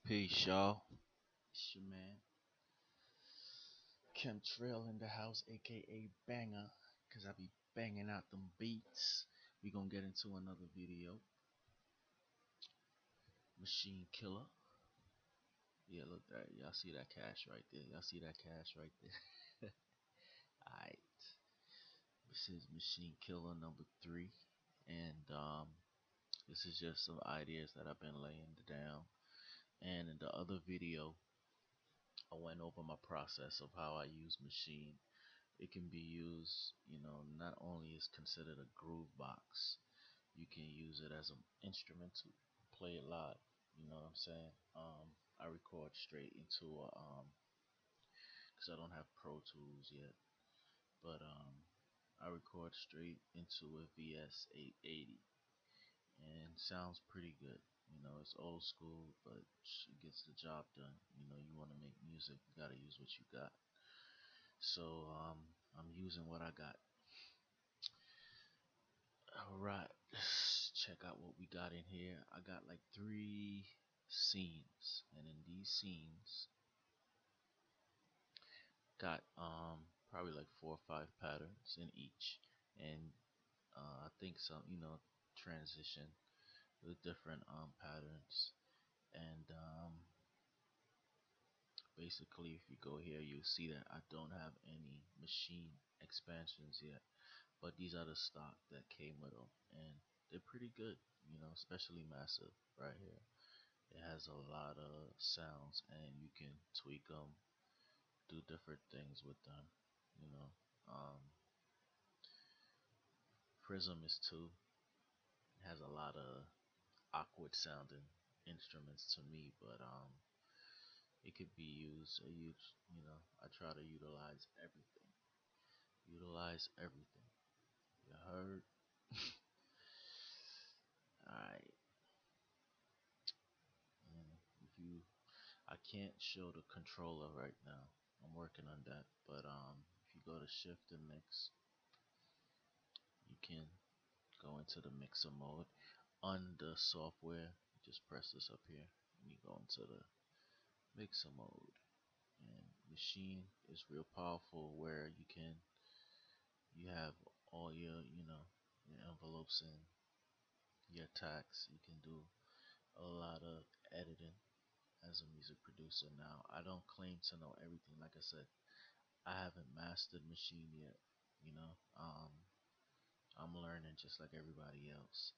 Peace, y'all. It's your man, Chemtrail in the house, aka Banger, cause I be banging out them beats. We gonna get into another video. Machine Killer. Yeah, look that. Y'all see that cash right there. Y'all see that cash right there. Alright. This is Machine Killer number 3. And this is just some ideas that I've been laying down. And in the other video, I went over my process of how I use Machine. It can be used, not only is considered a groove box, you can use it as an instrument to play it live. You know what I'm saying? I record straight into a because I don't have Pro Tools yet, but I record straight into a VS 880, and sounds pretty good. It's old school, but it gets the job done. You want to make music, you gotta use what you got. So I'm using what I got. Alright, let's check out what we got in here. I got like 3 scenes, and in these scenes, got probably like 4 or 5 patterns in each, and I think some transition with different patterns, and basically, if you go here, you'll see that I don't have any machine expansions yet, but these are the stock that came with them, and they're pretty good. Especially Massive right here. It has a lot of sounds, and you can tweak them, do different things with them. You know, um, Prism is too. It has a lot of awkward sounding instruments to me, but it could be used. I try to utilize everything. Utilize everything. You heard? All right. And if you, I can't show the controller right now. I'm working on that, but if you go to Shift and Mix, you can go into the mixer mode. On the software, just press this up here, and you go into the mixer mode. And Machine is real powerful, where you have all your envelopes and your tags. You can do a lot of editing as a music producer. Now, I don't claim to know everything. Like I said, I haven't mastered Machine yet. You know, um, I'm learning just like everybody else.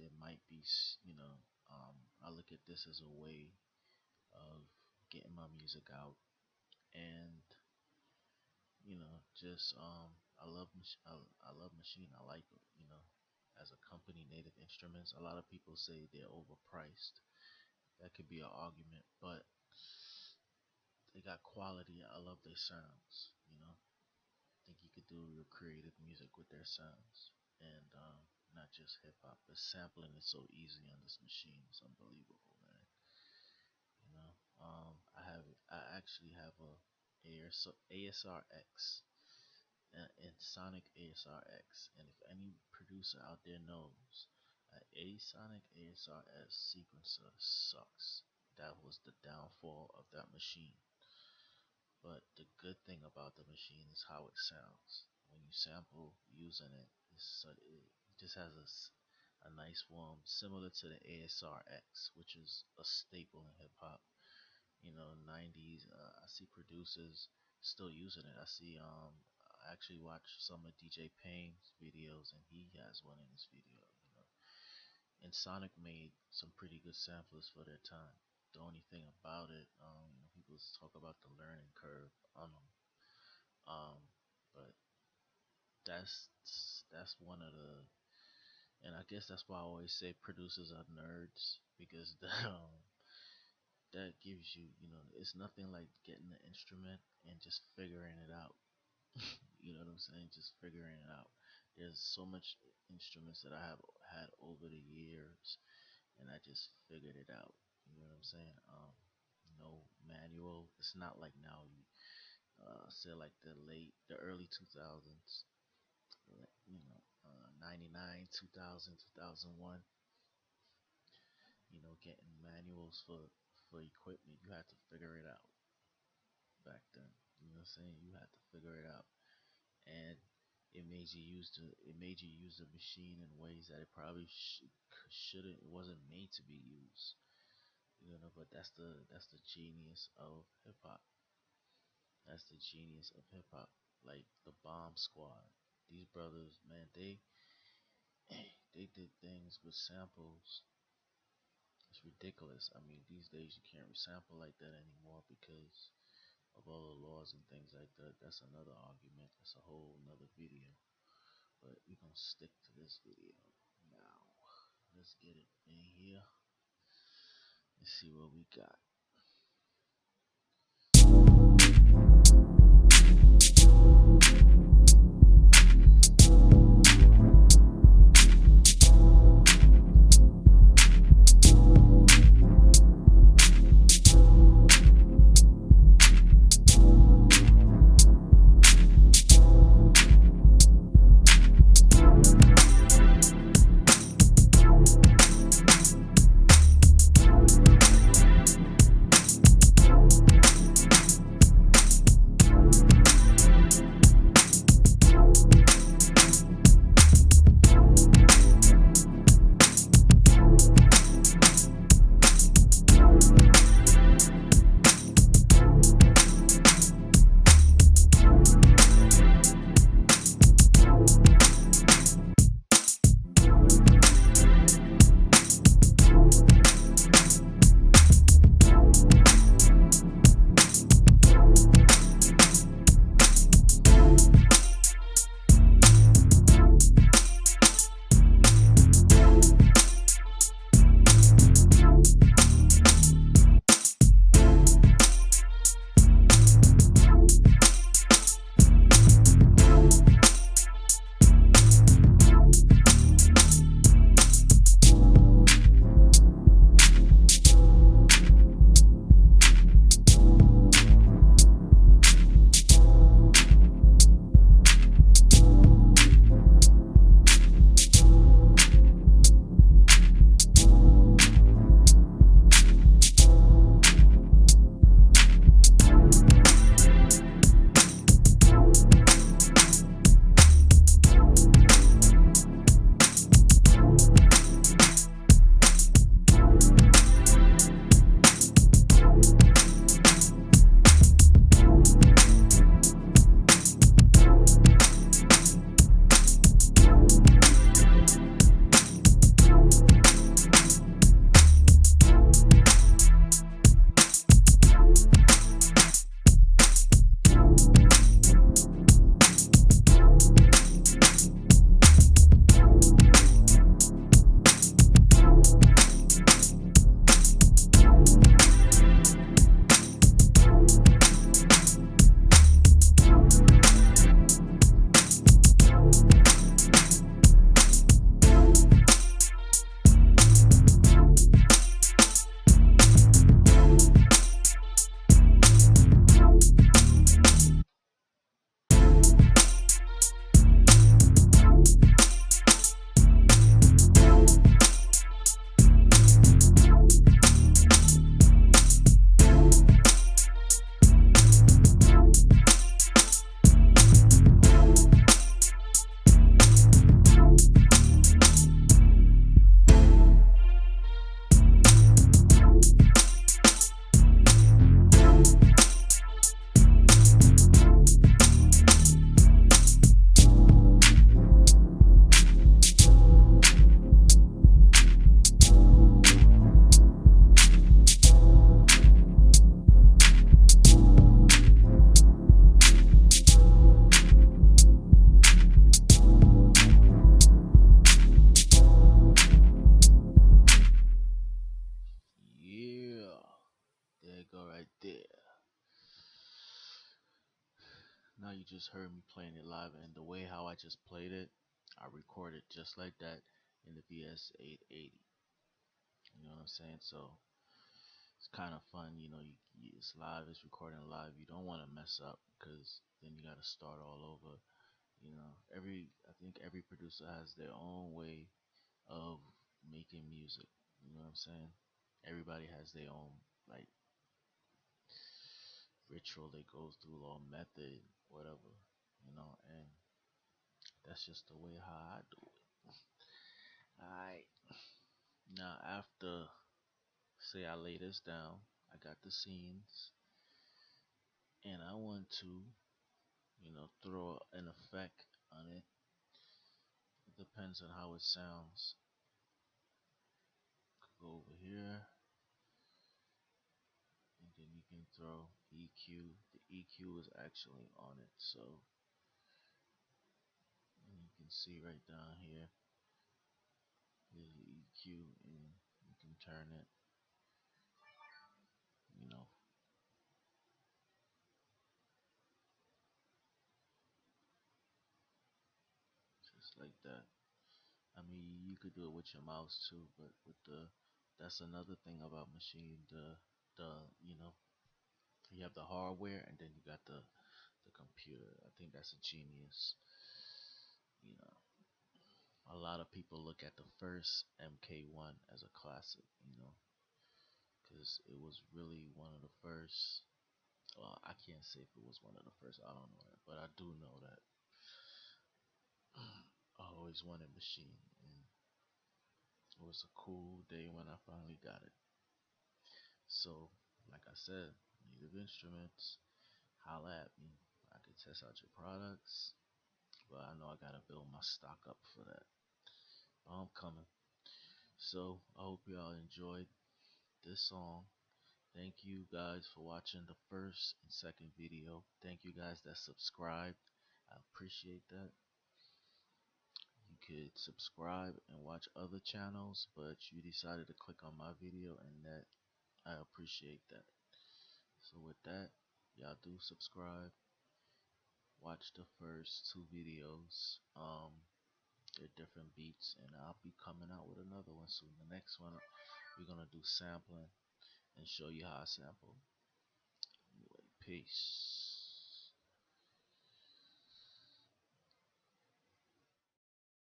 There might be, I look at this as a way of getting my music out, and just I love Machine. I like it. As a company, Native Instruments. A lot of people say they're overpriced. That could be an argument, but they got quality. I love their sounds. I think you could do real creative music with their sounds, and not just hip hop. The sampling is so easy on this machine; it's unbelievable, man. I actually have a ASRX, and Sonic ASRX, and if any producer out there knows, a Sonic ASRS sequencer sucks. That was the downfall of that machine. But the good thing about the machine is how it sounds. When you sample using it, it just has a nice warm, similar to the ASRX, which is a staple in hip hop. 90s. I see producers still using it. I actually watched some of DJ Payne's videos, and he has one in his video. And Sonic made some pretty good samplers for their time. The only thing about it, people talk about the learning curve on them. Um, but that's one of the, and I guess that's why I always say producers are nerds, because that gives you, it's nothing like getting the instrument and just figuring it out. You know what I'm saying? Just figuring it out. There's so much instruments that I have had over the years, and I just figured it out. You know what I'm saying? No manual. It's not like now. You say like the early 2000s, 99, 2000, 2001. Getting manuals for for equipment. You had to figure it out back then. You know what I'm saying? You had to figure it out, and it made you use the machine in ways that it probably shouldn't. It wasn't made to be used. You know, but that's the genius of hip hop. That's the genius of hip hop. Like the Bomb Squad. These brothers, man, they did things with samples. It's ridiculous. I mean, these days you can't resample like that anymore because of all the laws and things like that. That's another argument. That's a whole another video. But we're gonna stick to this video now. Let's get it in here. Let's see what we got. Yeah, there you go right there. Now you just heard me playing it live, and the way how I just played it, I recorded just like that in the VS 880. You know what I'm saying? So it's kind of fun. It's live, it's recording live. You don't want to mess up because then you got to start all over. I think every producer has their own way of making music. You know what I'm saying? Everybody has their own like ritual they go through or method, whatever, and that's just the way how I do it. Alright. Now after say I lay this down, I got the scenes and I want to, throw an effect on it. It depends on how it sounds. Go over here and then you can throw EQ. The EQ is actually on it, so you can see right down here. Here's the EQ, and you can turn it, you know, just like that. I mean, you could do it with your mouse too, but that's another thing about Machine. The you know, you have the hardware, and then you got the computer. I think that's a genius. You know, a lot of people look at the first MK1 as a classic. Because it was really one of the first. Well, I can't say if it was one of the first. I don't know that, but I do know that I always wanted Machine, and it was a cool day when I finally got it. So, like I said, native instruments, holla at me. I could test out your products, but I know I gotta build my stock up for that. But I'm coming. So, I hope y'all enjoyed this song. Thank you guys for watching the first and second video. Thank you guys that subscribed. I appreciate that. You could subscribe and watch other channels, but you decided to click on my video, and that I appreciate that. So with that, y'all do subscribe. Watch the first two videos. They're different beats, and I'll be coming out with another one soon. The next one, we're gonna do sampling and show you how I sample. Anyway, peace.